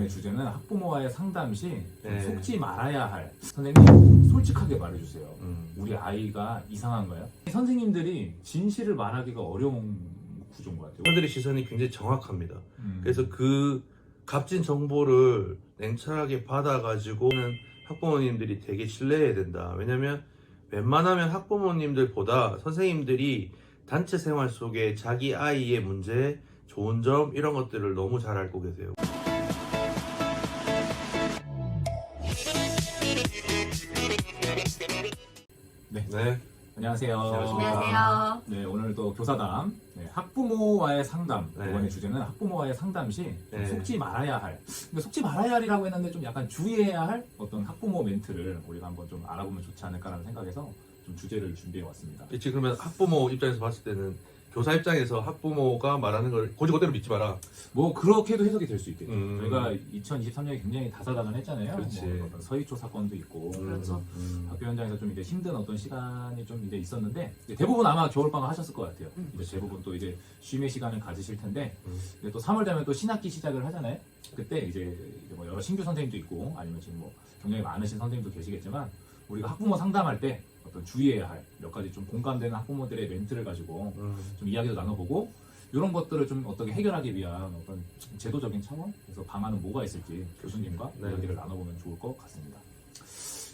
이번에 주제는 학부모와의 상담 시 네. 속지 말아야 할. 선생님 솔직하게 말해주세요. 우리 아이가 이상한가요? 선생님들이 진실을 말하기가 어려운 구조인 것 같아요. 사람들의 시선이 굉장히 정확합니다. 그래서 그 값진 정보를 냉철하게 받아가지고는 학부모님들이 되게 신뢰해야 된다. 왜냐면 웬만하면 학부모님들보다 선생님들이 단체 생활 속에 자기 아이의 문제, 좋은 점 이런 것들을 너무 잘 알고 계세요. 네. 안녕하세요. 안녕하세요. 네, 오늘 또 교사담, 학부모와의 상담. 네. 이번에 주제는 학부모와의 상담 시 네. 속지 말아야 할. 근데 속지 말아야 할이라고 했는데 좀 약간 주의해야 할 어떤 학부모 멘트를 우리가 한번 좀 알아보면 좋지 않을까라는 생각에서 좀 주제를 준비해 왔습니다. 그치, 그러면 학부모 입장에서 봤을 때는 교사 입장에서 학부모가 말하는 걸 고지고대로 믿지 마라. 뭐 그렇게도 해석이 될 수 있겠죠. 음. 저희가 2023년에 굉장히 다사다난했잖아요. 그렇지. 뭐 어떤 서희초 사건도 있고, 그렇죠. 학교 현장에서 좀 이제 힘든 어떤 시간이 좀 이제 있었는데 이제 대부분 아마 겨울방학 하셨을 것 같아요. 이제 대부분 또 이제 쉼의 시간을 가지실 텐데 이제 또 3월 되면 또 신학기 시작을 하잖아요. 그때 이제 뭐 여러 신규 선생님도 있고 아니면 지금 뭐 경력이 많으신 선생님도 계시겠지만 우리가 학부모 상담할 때 어떤 주의해야 할 몇 가지 좀 공감되는 학부모들의 멘트를 가지고 좀 이야기도 나눠보고 이런 것들을 좀 어떻게 해결하기 위한 어떤 제도적인 차원에서 방안은 뭐가 있을지 교수님과 네. 이야기를 나눠보면 좋을 것 같습니다.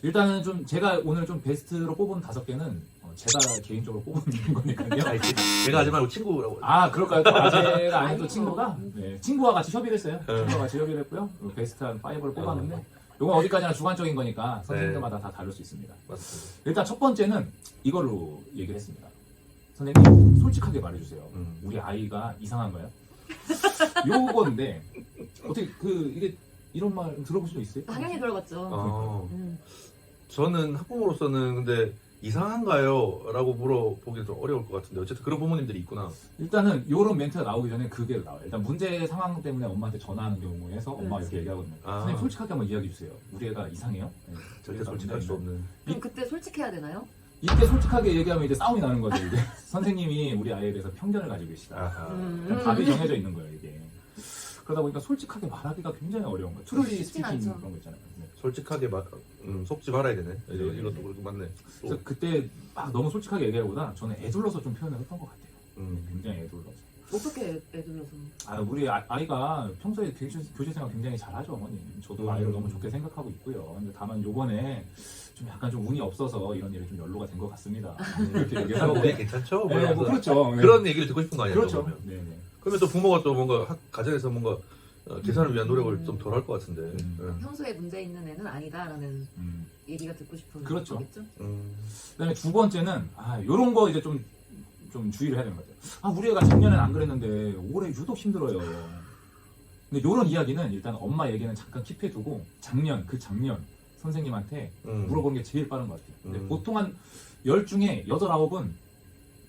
일단은 좀 제가 오늘 좀 베스트로 뽑은 5개는 제가 개인적으로 뽑은 거니까요. 내가 하지 말고 친구라고. 아 그럴까요? 또 제가 아닌 또 친구가 친구와 같이 협의를 했어요. 친구와 같이 협의를 했고요. 베스트 한 5를 뽑았는데 이건 어디까지나 주관적인 거니까 선생님들마다 다 다를 수 있습니다. 맞습니다. 일단 첫 번째는 이걸로 얘기를 했습니다. 선생님 솔직하게 말해주세요. 우리 아이가 이상한가요? 요건데 어떻게 이게 이런 말 들어보신 적 있어요? 당연히 들어봤죠. 저는 학부모로서는 근데 이상한가요? 라고 물어보기 좀 어려울 것 같은데 어쨌든 그런 부모님들이 있구나. 일단은 요런 멘트가 나오기 전에 그게 나와요. 일단 문제 상황 때문에 엄마한테 전화하는 경우에서 엄마가 이렇게 얘기하거든요. 선생님 솔직하게 한번 이야기해 주세요. 우리 애가 이상해요? 네, 절대 솔직할 수 없는. 그럼 그때 솔직해야 되나요? 이때 솔직하게 얘기하면 이제 싸움이 나는 거죠. 이제 선생님이 우리 아이에 대해서 편견을 가지고 계시다. 그냥 답이 정해져 있는 거예요 이게. 그러다 보니까 솔직하게 말하기가 굉장히 어려운 거예요. 트롤리 쉽진 스피킹 않죠. 그런 거 있잖아요. 네. 솔직하게 속지 말아야 되네. 이것도 그렇고 맞네. 그래서 그때 막 너무 솔직하게 얘기하기보다 저는 애둘러서 좀 표현을 했던 것 같아요. 굉장히 애둘러서. 어떻게 애들려서? 우리 아이가 평소에 교제 생활 굉장히 잘하죠, 어머님. 저도 아이를 너무 좋게 생각하고 있고요. 근데 다만 요번에 좀 약간 좀 운이 없어서 이런 일이 좀 연로가 된 것 같습니다. 이렇게 얘기를 네, 하는데. 괜찮죠? 네, 뭐 그렇죠. 네. 그런 얘기를 듣고 싶은 거 아니에요? 그렇죠. 그러면. 네네. 그러면 또 부모가 또 뭔가 가정에서 뭔가 계산을 위한 노력을 좀 덜 할 것 같은데. 평소에 문제 있는 애는 아니다라는 얘기가 듣고 싶은 그렇죠. 거겠죠? 그다음에 두 번째는 요런 거 이제 좀 주의를 해야 되는 것 같아요. 우리 애가 작년엔 안 그랬는데 올해 유독 힘들어요. 근데 요런 이야기는 일단 엄마 얘기는 잠깐 킵해두고 작년 선생님한테 물어보는 게 제일 빠른 것 같아요. 근데 보통 한 10 중에 8, 9은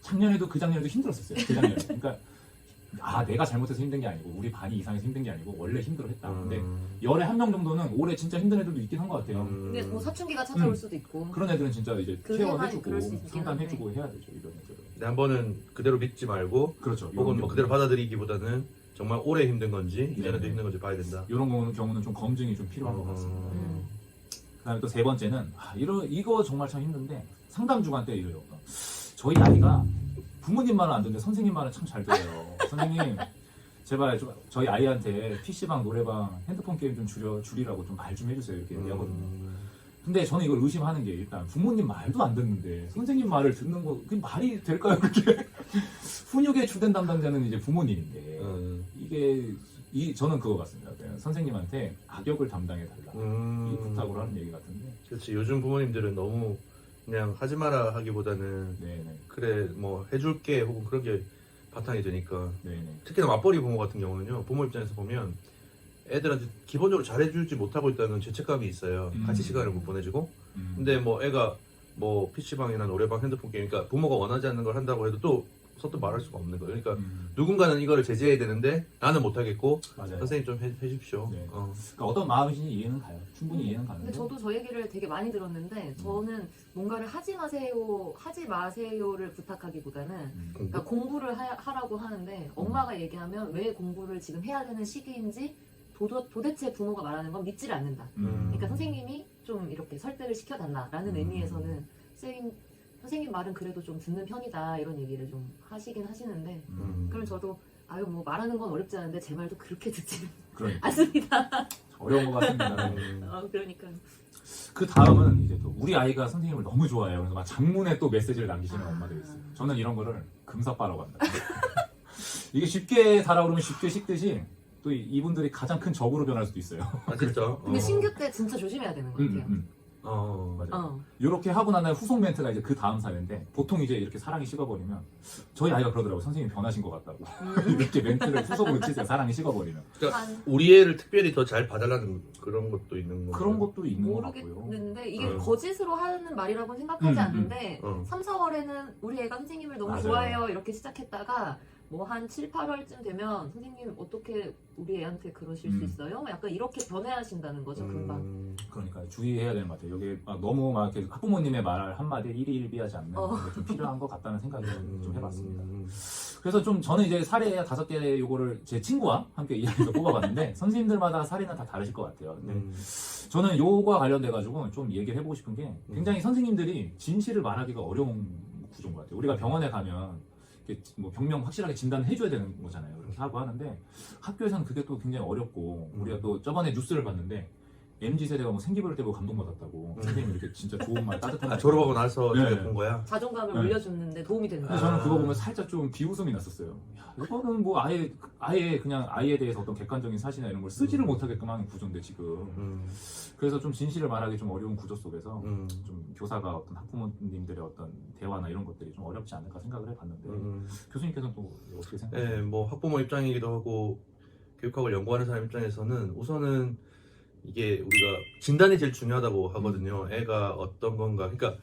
작년에도 그 작년에도 힘들었었어요. 그 작년에. 그러니까 내가 잘못해서 힘든 게 아니고 우리 반이 이상해서 힘든 게 아니고 원래 힘들어했다. 근데 열에 한 명 정도는 올해 진짜 힘든 애들도 있긴 한 것 같아요. 근데 뭐 사춘기가 찾아올 수도 있고. 그런 애들은 진짜 이제 케어해주고 그럴 수 있긴 상담해주고 해야 되죠. 이런 애들은. 근데 한 번은 그대로 믿지 말고 그렇죠. 혹은 뭐 그대로 받아들이기보다는 정말 오래 힘든 건지 2년에도 네. 힘든 건지 봐야 된다. 이런 경우는 좀 검증이 좀 필요한 것 같습니다. 그다음에 또 세 번째는 이거 정말 참 힘든데 상담 주간 때 이래요. 저희 아이가 부모님 말은 안 듣는데 선생님 말은 참 잘 들어요. 선생님 제발 좀 저희 아이한테 PC방, 노래방, 핸드폰 게임 좀 줄이라고 좀 말 좀 해주세요. 이렇게 얘기하거든요. 근데 저는 이걸 의심하는 게 일단 부모님 말도 안 듣는데 선생님 말을 듣는 거 그게 말이 될까요? 그렇게 훈육의 주된 담당자는 이제 부모님인데 이게 저는 그거 같습니다. 그냥 선생님한테 악역을 담당해 달라 이 부탁으로 하는 얘기 같은데. 그렇지. 요즘 부모님들은 너무 그냥 하지 마라 하기보다는 네네. 그래 뭐 해줄게 혹은 그런 게 바탕이 되니까. 네네. 특히나 맞벌이 부모 같은 경우는요. 부모 입장에서 보면 애들한테 기본적으로 잘해주지 못하고 있다는 죄책감이 있어요. 같이 시간을 못 보내주고. 근데 뭐 애가 뭐 PC방이나 노래방, 핸드폰 게임, 그러니까 부모가 원하지 않는 걸 한다고 해도 또 선뜻 말할 수가 없는 거예요. 그러니까 누군가는 이거를 제재해야 되는데 나는 못하겠고 맞아요. 선생님 좀 해주십시오. 네. 그러니까 어떤 마음이신지 이해는 가요. 충분히 이해는 가는데. 근데 저도 저 얘기를 되게 많이 들었는데 저는 뭔가를 하지 마세요를 부탁하기보다는 그러니까 공부를 하라고 하는데 엄마가 얘기하면 왜 공부를 지금 해야 되는 시기인지 도대체 부모가 말하는 건 믿지를 않는다. 그러니까 선생님이 좀 이렇게 설득을 시켜달라라는 의미에서는 선생님 말은 그래도 좀 듣는 편이다 이런 얘기를 좀 하시긴 하시는데 그럼 저도 아유 뭐 말하는 건 어렵지 않은데 제 말도 그렇게 듣지는 그러니까 않습니다. 어려운 것 같습니다. 그러니까 그 다음은 이제 또 우리 아이가 선생님을 너무 좋아해요. 그래서 막 장문에 또 메시지를 남기시는 엄마들이 있어요. 저는 이런 거를 금사빠라고 합니다. 이게 쉽게 달아오르면 쉽게 식듯이 또 이분들이 가장 큰 적으로 변할 수도 있어요. 아 진짜? 근데 신규 때 진짜 조심해야 되는 것 같아요. 맞아요. 이렇게 하고 난 다음에 후속 멘트가 이제 그 다음 사례인데 보통 이제 이렇게 사랑이 식어버리면 저희 아이가 그러더라고요. 선생님이 변하신 것 같다고. 이렇게 멘트를 후속으로 치세요. 사랑이 식어버리면. 그러니까 우리 애를 특별히 더 잘 봐달라는 그런 것도 있는 거. 그런 것도 있는 것 같고요. 모르겠는데 이게 거짓으로 하는 말이라고는 생각하지 않는데 3, 4월에는 우리 애가 선생님을 너무 맞아요. 좋아해요 이렇게 시작했다가 뭐 한 7, 8월쯤 되면 선생님 어떻게 우리 애한테 그러실 수 있어요? 뭐 약간 이렇게 변해하신다는 거죠 금방. 그러니까 주의해야 되는 것 같아요. 이게 너무 막 이렇게 학부모님의 말 한마디에 일희일비하지 않는 게 좀 필요한 것 같다는 생각을 좀 해봤습니다. 그래서 좀 저는 이제 사례 5개 요거를 제 친구와 함께 이야기해서 뽑아봤는데 선생님들마다 사례는 다 다르실 것 같아요. 근데 저는 요거와 관련돼 가지고 좀 얘기를 해보고 싶은 게 굉장히 선생님들이 진실을 말하기가 어려운 구조인 것 같아요. 우리가 병원에 가면 뭐 병명 확실하게 진단을 해줘야 되는 거잖아요. 그렇게 하고 하는데 학교에서는 그게 또 굉장히 어렵고 우리가 또 저번에 뉴스를 봤는데 MZ세대가 뭐 생기부를 떼고 감동받았다고 선생님이 이렇게 진짜 좋은 말 따뜻한 말 졸업하고 나서 네. 본 거야. 자존감을 네. 올려주는데 도움이 된다. 그래서 저는 그거 보면 살짝 좀 비웃음이 났었어요. 야, 이거는 뭐 아예 그냥 아이에 대해서 어떤 객관적인 사실이나 이런 걸 쓰지를 못하게끔 하는 구조인데 지금. 그래서 좀 진실을 말하기 좀 어려운 구조 속에서 좀 교사가 어떤 학부모님들의 어떤 대화나 이런 것들이 좀 어렵지 않을까 생각을 해봤는데 교수님께서는 또 어떻게 생각하세요? 네, 뭐 학부모 입장이기도 하고 교육학을 연구하는 사람 입장에서는 우선은 이게 우리가 진단이 제일 중요하다고 하거든요. 애가 어떤 건가. 그러니까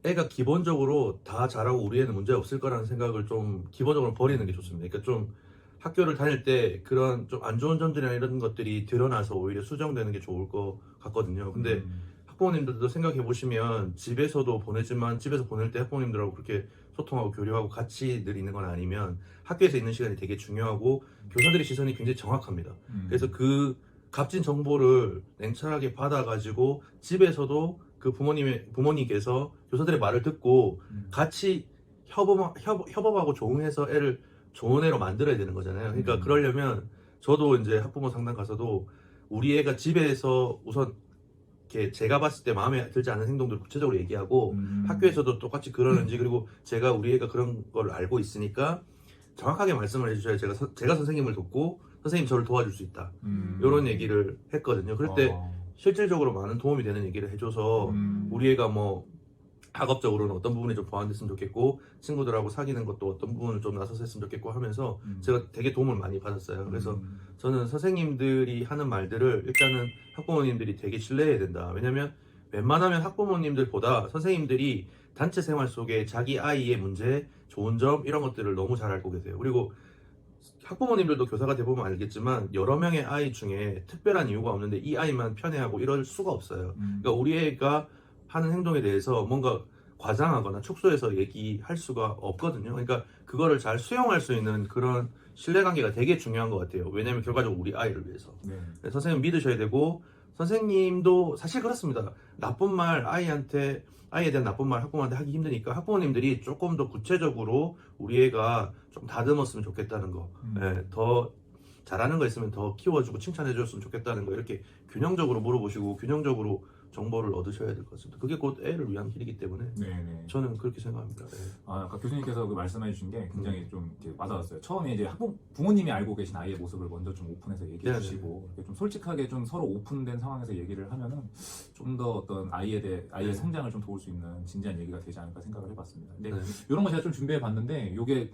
애가 기본적으로 다 잘하고 우리 애는 문제 없을 거라는 생각을 좀 기본적으로 버리는 게 좋습니다. 그러니까 좀 학교를 다닐 때 그런 좀 안 좋은 점들이나 이런 것들이 드러나서 오히려 수정되는 게 좋을 것 같거든요. 근데 학부모님들도 생각해 보시면 집에서도 보내지만 집에서 보낼 때 학부모님들하고 그렇게 소통하고 교류하고 같이 늘 있는 건 아니면 학교에서 있는 시간이 되게 중요하고 교사들의 시선이 굉장히 정확합니다. 그래서 그 값진 정보를 냉철하게 받아가지고 집에서도 그 부모님께서 교사들의 말을 듣고 같이 협업하고 조응해서 애를 좋은 애로 만들어야 되는 거잖아요. 그러니까 그러려면 저도 이제 학부모 상담 가서도 우리 애가 집에서 우선 이렇게 제가 봤을 때 마음에 들지 않는 행동들을 구체적으로 얘기하고 학교에서도 똑같이 그러는지 그리고 제가 우리 애가 그런 걸 알고 있으니까 정확하게 말씀을 해주셔야 제가 선생님을 돕고 선생님 저를 도와줄 수 있다. 이런 얘기를 했거든요. 그럴 때 실질적으로 많은 도움이 되는 얘기를 해줘서 우리 애가 뭐 학업적으로는 어떤 부분이 좀 보완됐으면 좋겠고 친구들하고 사귀는 것도 어떤 부분을 좀 나서서 했으면 좋겠고 하면서 제가 되게 도움을 많이 받았어요. 그래서 저는 선생님들이 하는 말들을 일단은 학부모님들이 되게 신뢰해야 된다. 왜냐면 웬만하면 학부모님들보다 선생님들이 단체 생활 속에 자기 아이의 문제, 좋은 점 이런 것들을 너무 잘 알고 계세요. 그리고 학부모님들도 교사가 돼보면 알겠지만 여러 명의 아이 중에 특별한 이유가 없는데 이 아이만 편애하고 이럴 수가 없어요. 그러니까 우리 애가 하는 행동에 대해서 뭔가 과장하거나 축소해서 얘기할 수가 없거든요. 그러니까 그거를 잘 수용할 수 있는 그런 신뢰관계가 되게 중요한 것 같아요. 왜냐하면 결과적으로 우리 아이를 위해서. 네. 선생님 믿으셔야 되고 선생님도 사실 그렇습니다. 나쁜 말 아이에 대한 나쁜 말 학부모한테 하기 힘드니까 학부모님들이 조금 더 구체적으로 우리 애가 좀 다듬었으면 좋겠다는 거, 네, 더 잘하는 거 있으면 더 키워주고 칭찬해줬으면 좋겠다는 거 이렇게 균형적으로 물어보시고 균형적으로 정보를 얻으셔야 될 것 같습니다. 그게 곧 애를 위한 길이기 때문에 네네. 저는 그렇게 생각합니다. 네. 아까 교수님께서 그 말씀해 주신 게 굉장히 좀 이렇게 와닿았어요. 처음에 이제 부모님이 알고 계신 아이의 모습을 먼저 좀 오픈해서 얘기해 네네. 주시고 이렇게 좀 솔직하게 좀 서로 오픈된 상황에서 얘기를 하면은 좀 더 어떤 아이의 성장을 좀 도울 수 있는 진지한 얘기가 되지 않을까 생각을 해봤습니다. 근데 네. 이런 거 제가 좀 준비해 봤는데 요게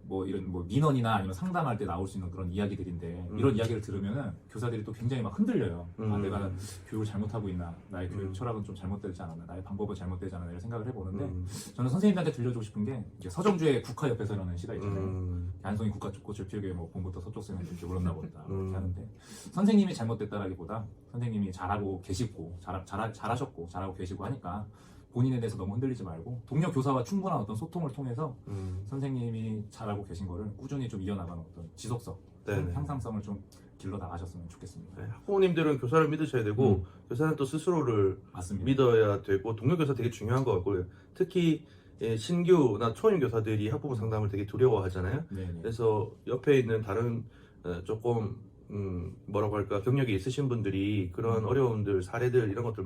뭐 이런 뭐 민원이나 아니면 상담할 때 나올 수 있는 그런 이야기들인데 이런 이야기를 들으면은 교사들이 또 굉장히 막 흔들려요. 아, 내가 교육을 잘못하고 있나, 나의 교육 철학은 좀 잘못되지 않았나, 나의 방법은 잘못되지 않았나 이런 생각을 해보는데 저는 선생님들한테 들려주고 싶은 게 이제 서정주의 국화 옆에서라는 시가 있잖아요. 안송이 국화꽃을 피우게 뭐 봄부터 서쪽 서면 이렇게 울었나 보다 이렇게 하는데 선생님이 잘못됐다라기보다 선생님이 잘하고 계시고 잘하셨고 잘하고 계시고 하니까 본인에 대해서 너무 흔들리지 말고 동료 교사와 충분한 어떤 소통을 통해서 선생님이 잘하고 계신 거를 꾸준히 좀 이어나가는 어떤 지속성, 네네. 향상성을 좀 길러 나가셨으면 좋겠습니다. 네, 학부모님들은 교사를 믿으셔야 되고 교사는 또 스스로를 맞습니다. 믿어야 되고 동료 교사 되게 중요한 것 같고요. 특히 신규나 초임 교사들이 학부모 상담을 되게 두려워하잖아요. 네네. 그래서 옆에 있는 다른 조금 뭐라고 할까 경력이 있으신 분들이 그런 어려움들 사례들 이런 것들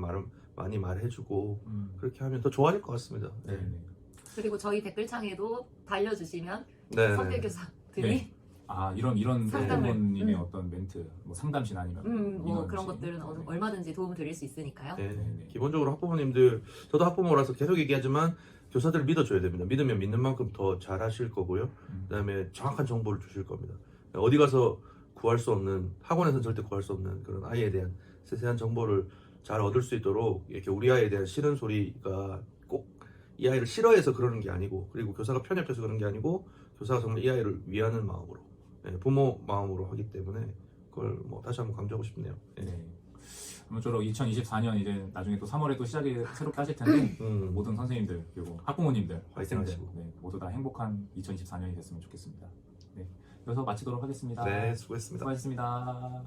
많이 말해주고 그렇게 하면 더 좋아질 것 같습니다. 네. 네네. 그리고 저희 댓글창에도 달려주시면 네. 선배 교사들이 네. 아 이런 상담을, 학부모님의 어떤 멘트, 뭐 상담신 아니면 뭐 민원 그런 시. 것들은 네. 얼마든지 도움 드릴 수 있으니까요. 네. 네네. 기본적으로 학부모님들 저도 학부모라서 계속 얘기하지만 교사들을 믿어줘야 됩니다. 믿으면 믿는 만큼 더 잘하실 거고요. 그다음에 정확한 정보를 주실 겁니다. 어디 가서 구할 수 없는 학원에서는 절대 구할 수 없는 그런 아이에 대한 세세한 정보를 잘 얻을 수 있도록 이렇게 우리 아이에 대한 싫은 소리가 꼭 이 아이를 싫어해서 그러는 게 아니고 그리고 교사가 편협해서 그런 게 아니고 교사가 정말 이 아이를 위하는 마음으로 부모 마음으로 하기 때문에 그걸 뭐 다시 한번 강조하고 싶네요. 네. 아무쪼록 2024년 이제 나중에 또 3월에 또 시작이 새롭게 하실 텐데 모든 선생님들 그리고 학부모님들, 화이팅 학생들 하시고. 네, 모두 다 행복한 2024년이 됐으면 좋겠습니다. 네. 여기서 마치도록 하겠습니다. 네, 수고했습니다. 수고하셨습니다.